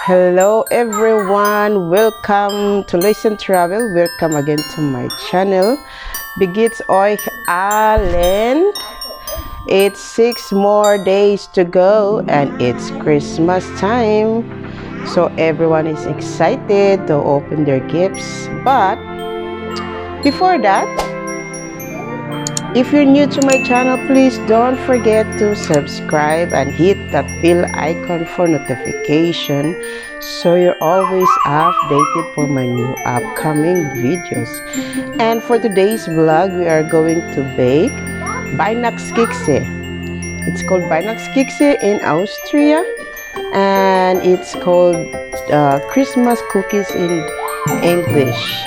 Hello everyone, welcome to Listen Travel. Welcome again to my channel. Begits euch allen. It's 6 more days to go and it's Christmas time. So everyone is excited to open their gifts. But before that, if you're new to my channel, please don't forget to subscribe and hit that bell icon for notification so you're always updated for my new upcoming videos. And for today's vlog, we are going to bake Weihnachtskekse. It's called Weihnachtskekse in Austria, and it's called Christmas cookies in English.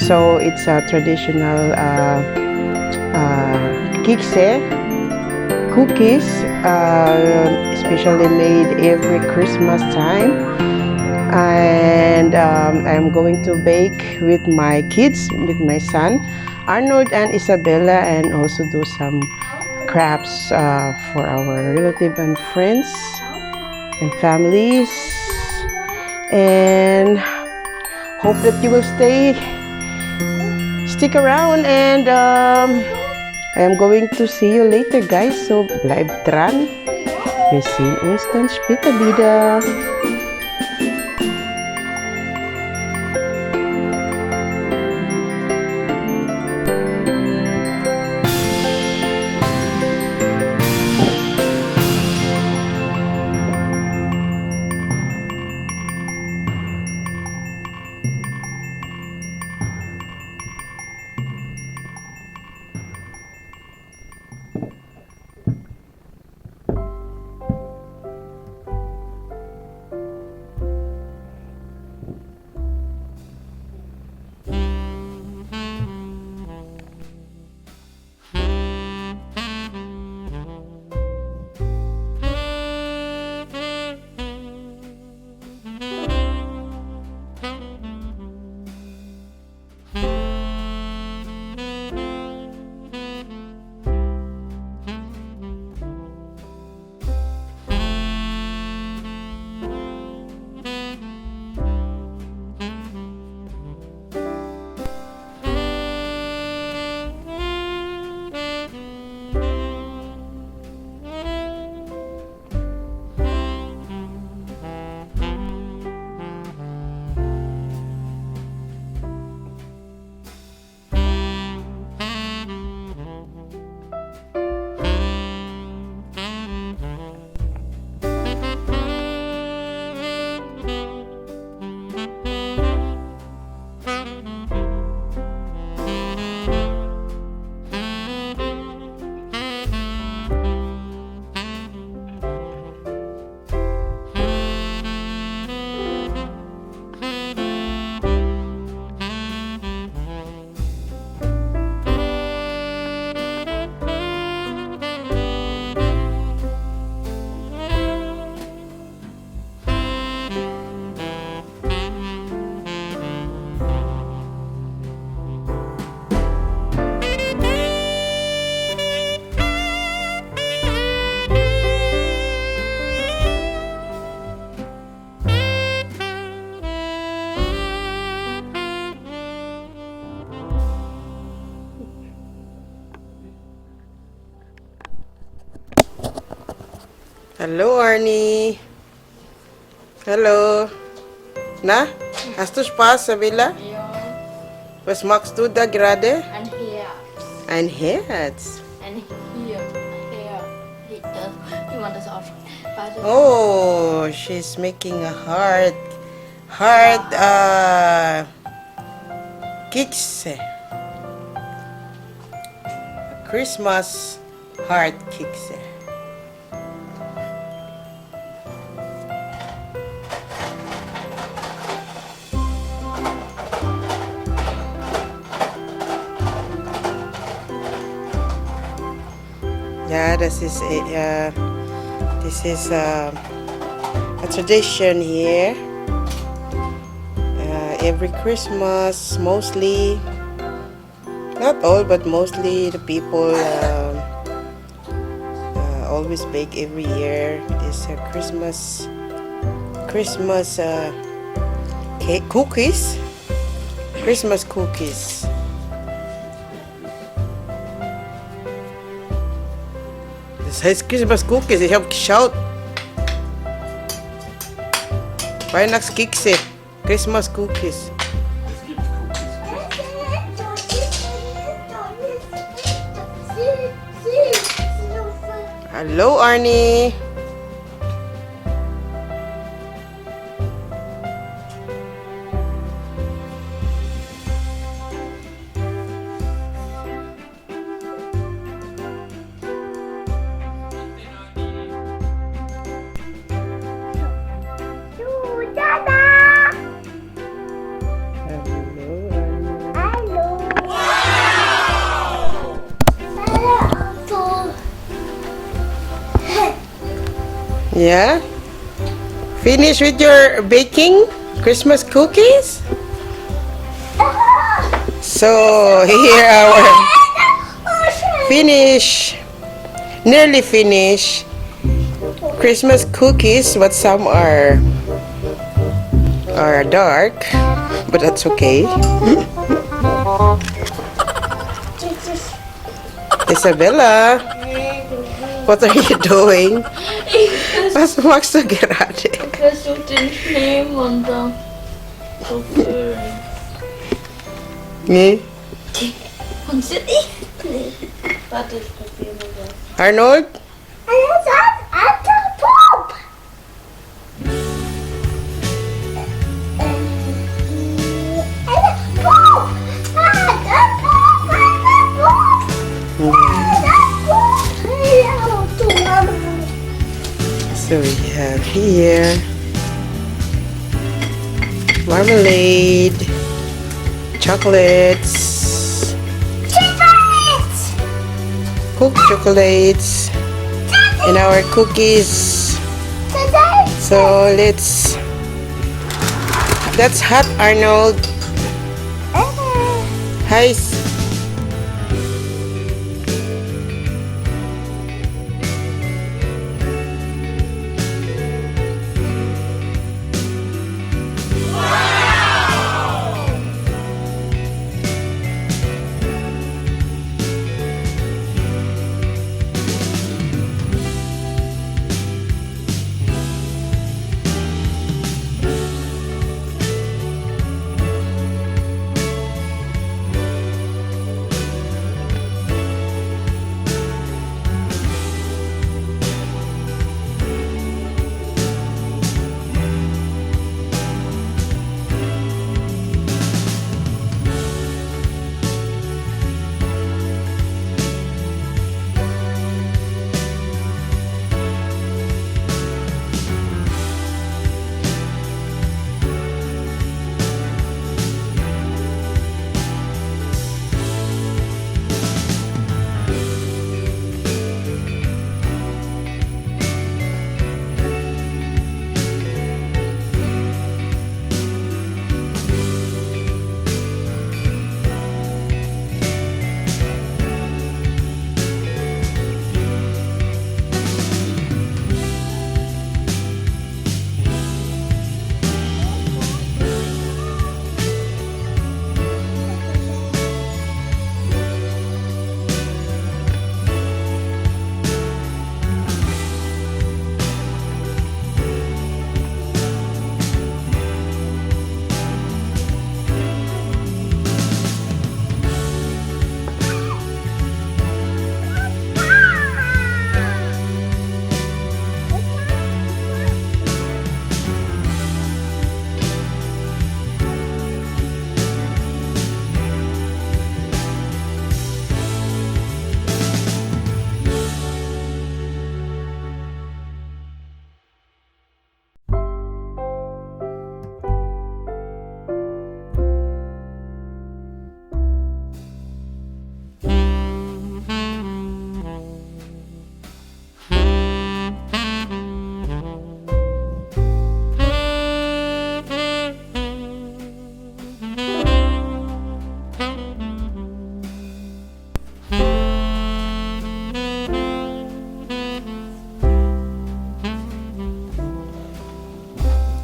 So it's a traditional kekse, cookies, especially made every Christmas time. And I'm going to bake with my kids, with my son Arnold and Isabella, and also do some crafts for our relatives and friends and families. And hope that you will stick around, and I am going to see you later, guys. So bleib dran. Wir sehen uns dann später wieder. Hallo Arnie. Hallo. Na? Hast du Spaß, Sabila? Ja. Was machst du da gerade? Ein Herz. Ein Herz. Ein hier. Wie man das ausspricht. Oh, she's making a heart. Kekse. A Christmas heart kekse. Yeah, this is a tradition here. Every Christmas, mostly, not all, but mostly the people always bake every year. This Christmas cake cookies. Christmas cookies. Das heißt Christmas cookies. Ich habe geschaut. Weihnachtskekse. Christmas cookies. Hello, Arnie. Yeah? Finish with your baking Christmas cookies? So, here our nearly finish Christmas cookies, but some are dark, but that's okay. Isabella, what are you doing? Was machst du gerade? Ich versuche den Schneemann da zu füllen. Nee. Funktioniert nicht. Warte, ich probiere mal das. Arnold? So we have here marmalade, chocolates, cooked chocolates, and our cookies. So that's hot, Arnold. Hi.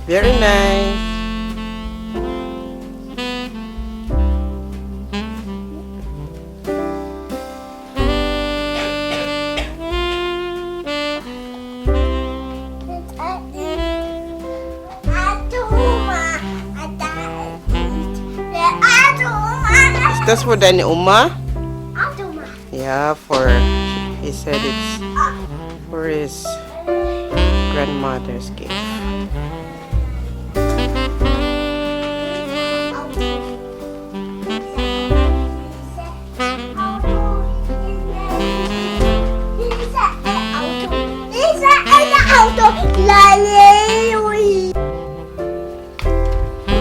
Very nice. That's for Danny Uma? Yeah, he said it's for his grandmother's gift.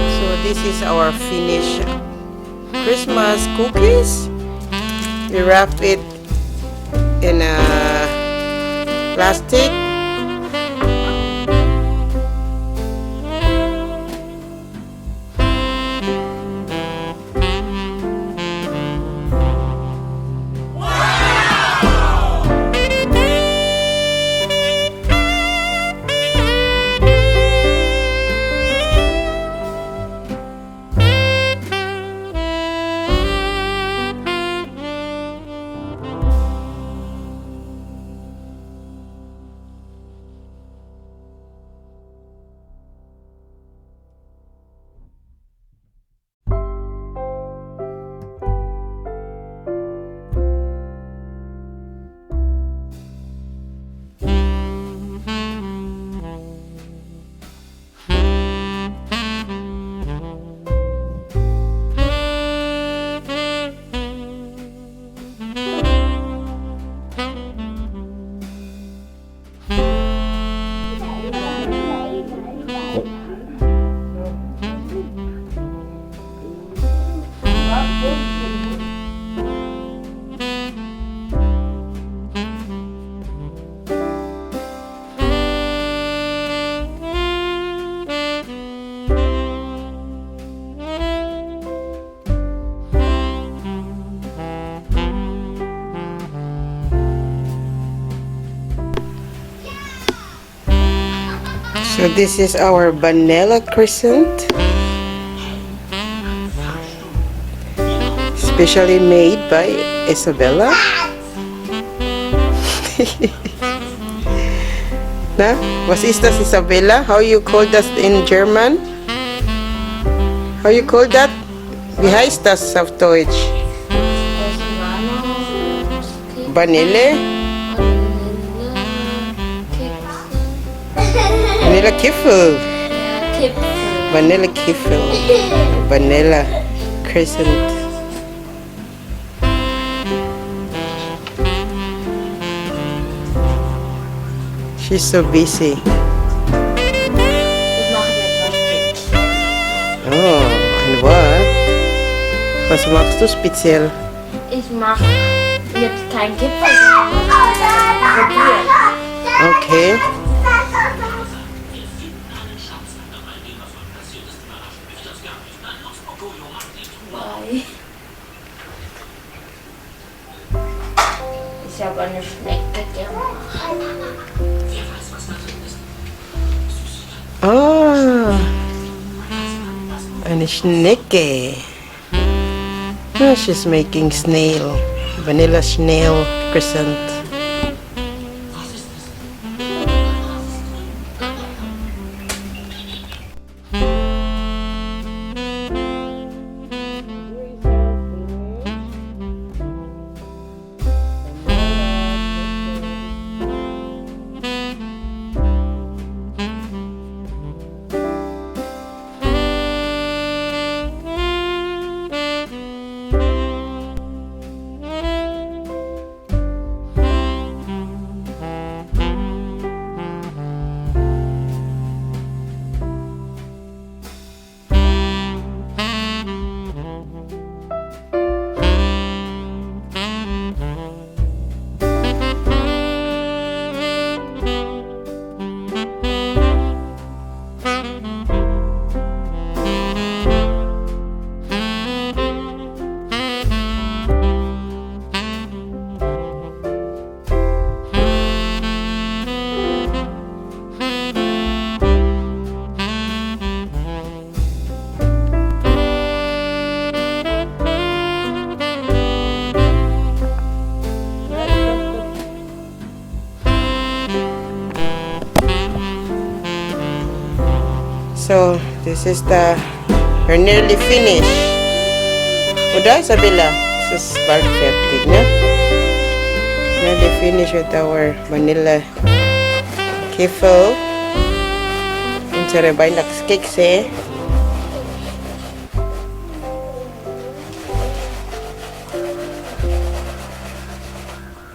So this is our finished Christmas cookies. We wrap it in a plastic. So this is our vanilla crescent, specially made by Isabella. Na? Was ist das, Isabella? How you call that in German? How you call that? Wie heißt das auf Deutsch? Vanille? Vanilla Kiffel. Vanilla Kiffel. Vanilla crescent. She's so busy. Ich mache dir etwas. Oh, and what? Was machst du speziell? Ich mache jetzt kein Gipfel, sondern probieren. Okay. Ich habe eine Schnecke gemacht. Ah, eine Schnecke. Oh, she's making snail, vanilla snail crescent. So, this is we're nearly finished. Udah, Isabella? This is perfect, no? Nearly finished with our vanilla kiffle. Yung sarabay cakes eh.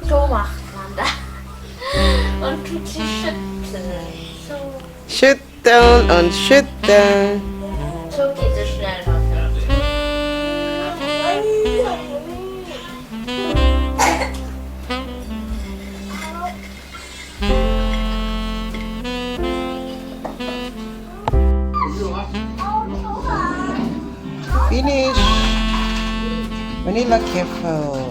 So macht man das. Und tut sie schützen. So, Shoot down und shoot down. so geht es schnell noch. Finish. Vanilla kiffle.